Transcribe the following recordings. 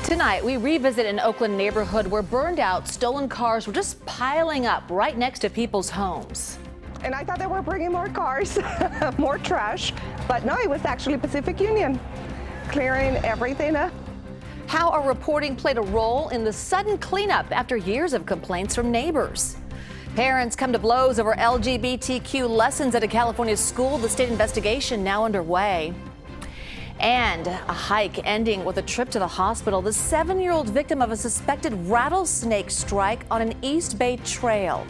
Tonight, we revisit an Oakland neighborhood where burned out, stolen cars were just piling up right next to people's homes. And I thought they were bringing more cars, more trash, but no, it was actually Pacific Union clearing everything up. How our reporting played a role in the sudden cleanup after years of complaints from neighbors. Parents come to blows over LGBTQ lessons at a California school. The state investigation now underway. And a hike ending with a trip to the hospital. The 7-year-old victim of a suspected rattlesnake strike on an East Bay trail.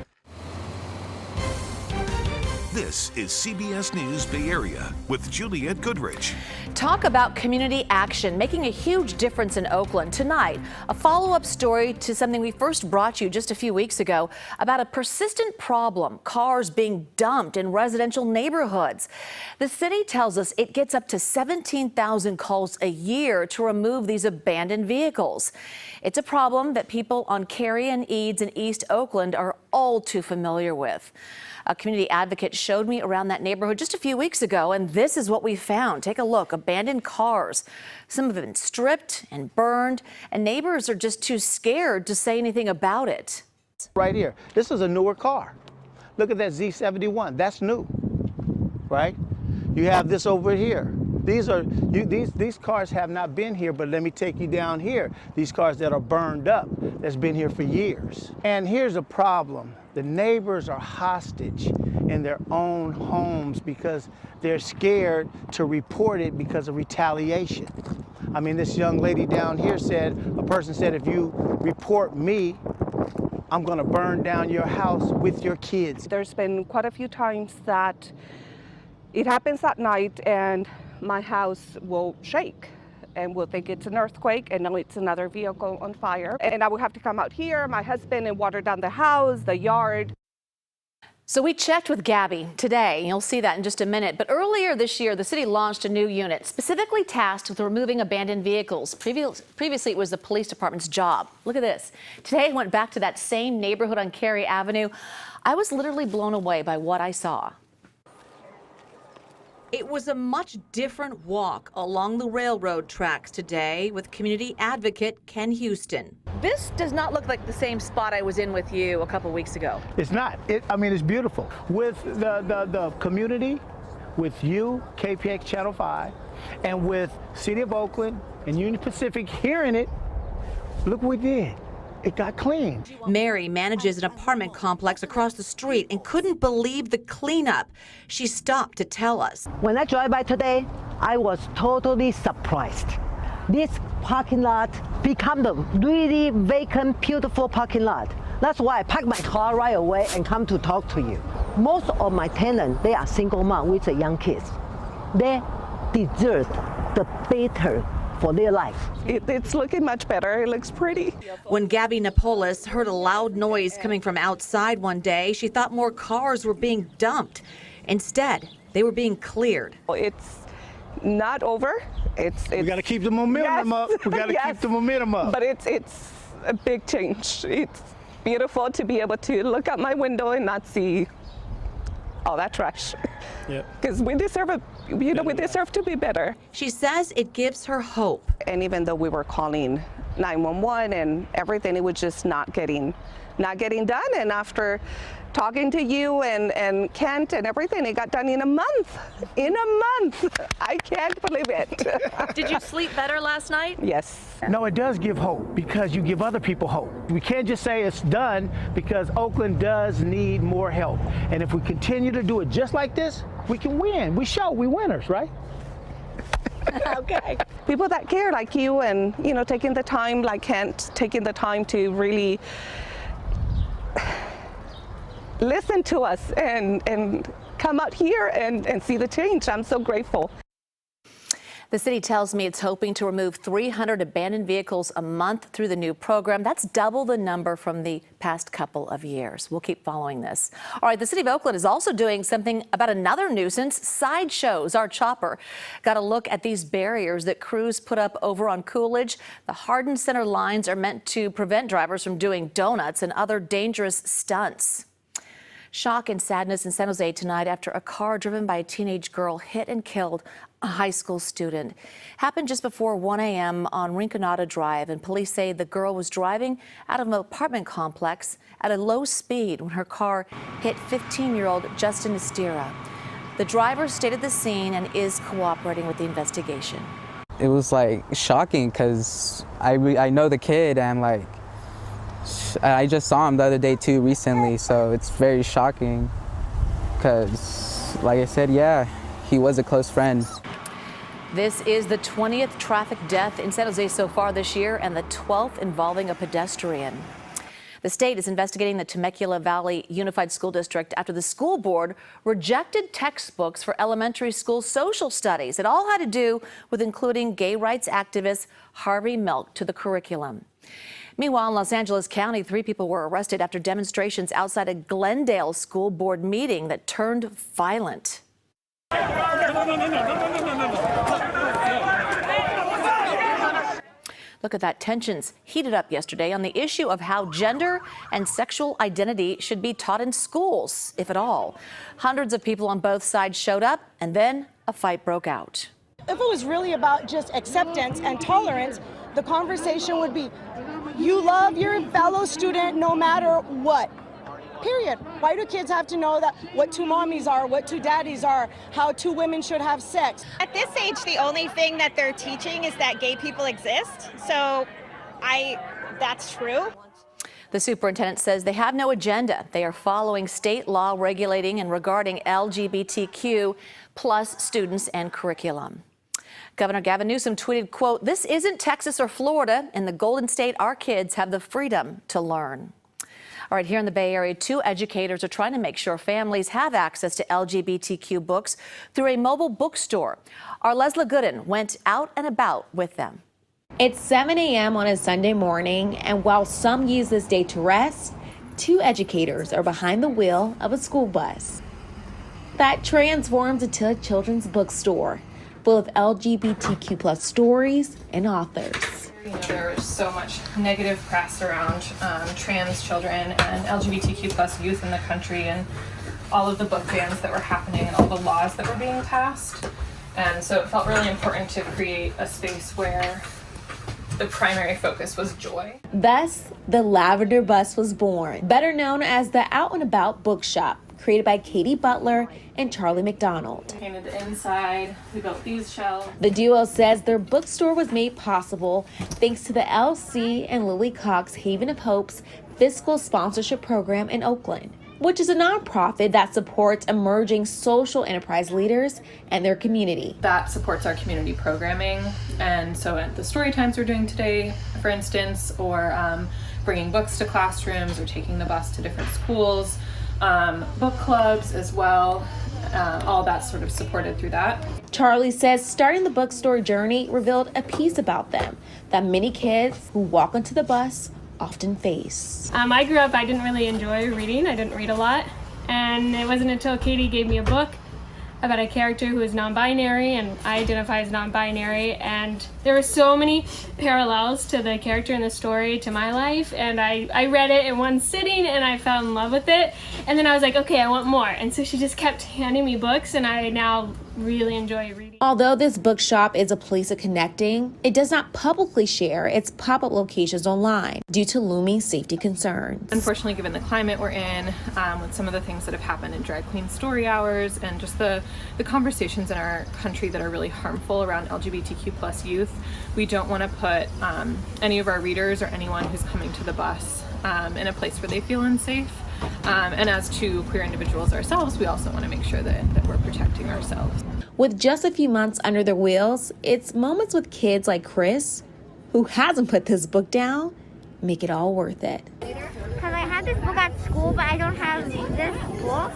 This is CBS News Bay Area with Juliette Goodrich. Talk about community action making a huge difference in Oakland. Tonight, a follow-up story to something we first brought you just a few weeks ago about a persistent problem, cars being dumped in residential neighborhoods. The city tells us it gets up to 17,000 calls a year to remove these abandoned vehicles. It's a problem that people on Cary and Eads in East Oakland are all too familiar with. A community advocate showed me around that neighborhood just a few weeks ago, and this is what we found. Take a look. Abandoned cars. Some have been stripped and burned, and neighbors are just too scared to say anything about it. Right here. This is a newer car. Look at that Z71. That's new, right? You have this over here. These cars have not been here, but let me take you down here. These cars that are burned up, that's been here for years. And here's a problem. The neighbors are hostage in their own homes because they're scared to report it because of retaliation. I mean, this young lady down here said, a person said, if you report me, I'm gonna burn down your house with your kids. There's been quite a few times that it happens at night and my house will shake and we'll think it's an earthquake, and no, it's another vehicle on fire. And I will have to come out here, my husband, and water down the house, the yard. So we checked with Gabby today. You'll see that in just a minute. But earlier this year, the city launched a new unit specifically tasked with removing abandoned vehicles. Previously, it was the police department's job. Look at this. Today, I went back to that same neighborhood on Cary Avenue. I was literally blown away by what I saw. It was a much different walk along the railroad tracks today with community advocate Ken Houston. This does not look like the same spot I was in with you a couple weeks ago. It's not. I mean, it's beautiful. With the community, with you, KPIX Channel 5, and with City of Oakland and Union Pacific hearing it, look what we did. It got clean. Mary manages an apartment complex across the street and couldn't believe the cleanup. She stopped to tell us. When I drive by today, I was totally surprised. This parking lot became the really vacant, beautiful parking lot. That's why I parked my car right away and come to talk to you. Most of my tenants, they are single mom with young kids. They deserve the better for their life. It's looking much better. It looks pretty. When Gabby Napolis heard a loud noise coming from outside one day, she thought more cars were being dumped. Instead, they were being cleared. It's not over. We got to keep the momentum up. We got to keep the momentum up. But it's a big change. It's beautiful to be able to look out my window and not see all that trash. Because we deserve we deserve to be better. She says it gives her hope. And even though we were calling 911 and everything, it was just not getting done. And after talking to you and Kent and everything, it got done in a month. In a month. I can't believe it. Did you sleep better last night? Yes. No, it does give hope because you give other people hope. We can't just say it's done because Oakland does need more help. And if we continue to do it just like this, we can win. We winners, right? Okay. People that care like you and, you know, taking the time like Kent, taking the time to really listen to us and come out here and see the change. I'm so grateful. The city tells me it's hoping to remove 300 abandoned vehicles a month through the new program. That's double the number from the past couple of years. We'll keep following this. All right, the city of Oakland is also doing something about another nuisance, sideshows. Our chopper got a look at these barriers that crews put up over on Coolidge. The hardened center lines are meant to prevent drivers from doing donuts and other dangerous stunts. Shock and sadness in San Jose tonight after a car driven by a teenage girl hit and killed a high school student. Happened just before 1 a.m. on Rinconada Drive, and police say the girl was driving out of an apartment complex at a low speed when her car hit 15-year-old Justin Estira. The driver stayed at the scene and is cooperating with the investigation. It was like shocking because I know the kid, and like I just saw him the other day too recently, so it's very shocking because like I said, yeah, he was a close friend. This is the 20th traffic death in San Jose so far this year and the 12th involving a pedestrian. The state is investigating the Temecula Valley Unified School District after the school board rejected textbooks for elementary school social studies. It all had to do with including gay rights activist Harvey Milk to the curriculum. Meanwhile, in Los Angeles County, 3 people were arrested after demonstrations outside a Glendale school board meeting that turned violent. Look at that. Tensions heated up yesterday on the issue of how gender and sexual identity should be taught in schools, if at all. Hundreds of people on both sides showed up, and then a fight broke out. If it was really about just acceptance and tolerance, the conversation would be, you love your fellow student no matter what. Period. Why do kids have to know that what 2 mommies are, what 2 daddies are, how 2 women should have sex? At this age, the only thing that they're teaching is that gay people exist. So that's true. The superintendent says they have no agenda. They are following state law regulating and regarding LGBTQ plus students and curriculum. Governor Gavin Newsom tweeted, quote, "This isn't Texas or Florida. In the Golden State, our kids have the freedom to learn." All right, here in the Bay Area, 2 educators are trying to make sure families have access to LGBTQ books through a mobile bookstore. Our Leslie Gooden went out and about with them. It's 7 a.m. on a Sunday morning, and while some use this day to rest, 2 educators are behind the wheel of a school bus that transforms into a children's bookstore full of LGBTQ plus stories and authors. You know, there's so much negative press around trans children and LGBTQ plus youth in the country, and all of the book bans that were happening and all the laws that were being passed. And so it felt really important to create a space where the primary focus was joy. Thus, the Lavender Bus was born, better known as the Out and About Bookshop, created by Katie Butler and Charlie McDonald. We painted the inside, we built these shelves. The duo says their bookstore was made possible thanks to the LC and Lily Cox Haven of Hope's fiscal sponsorship program in Oakland, which is a nonprofit that supports emerging social enterprise leaders and their community. That supports our community programming, and so at the story times we're doing today, for instance, or bringing books to classrooms or taking the bus to different schools, book clubs as well, all that's sort of supported through that. Charlie says starting the bookstore journey revealed a piece about them that many kids who walk onto the bus often face. I grew up, I didn't really enjoy reading. I didn't read a lot. And it wasn't until Katie gave me a book about a character who is non-binary, and I identify as non-binary, and there were so many parallels to the character in the story to my life, and I read it in one sitting and I fell in love with it, and then I was like, okay, I want more, and so she just kept handing me books, and I now really enjoy reading. Although this bookshop is a place of connecting, it does not publicly share its pop-up locations online due to looming safety concerns. Unfortunately, given the climate we're in, with some of the things that have happened in drag queen story hours and just the conversations in our country that are really harmful around LGBTQ plus youth, we don't want to put any of our readers or anyone who's coming to the bus in a place where they feel unsafe. And as 2 queer individuals ourselves, we also want to make sure that we're protecting ourselves. With just a few months under their wheels, it's moments with kids like Chris, who hasn't put this book down, make it all worth it. Because I had this book at school, but I don't have this book.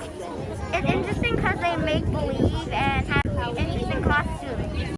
It's interesting because they make believe and have interesting costumes.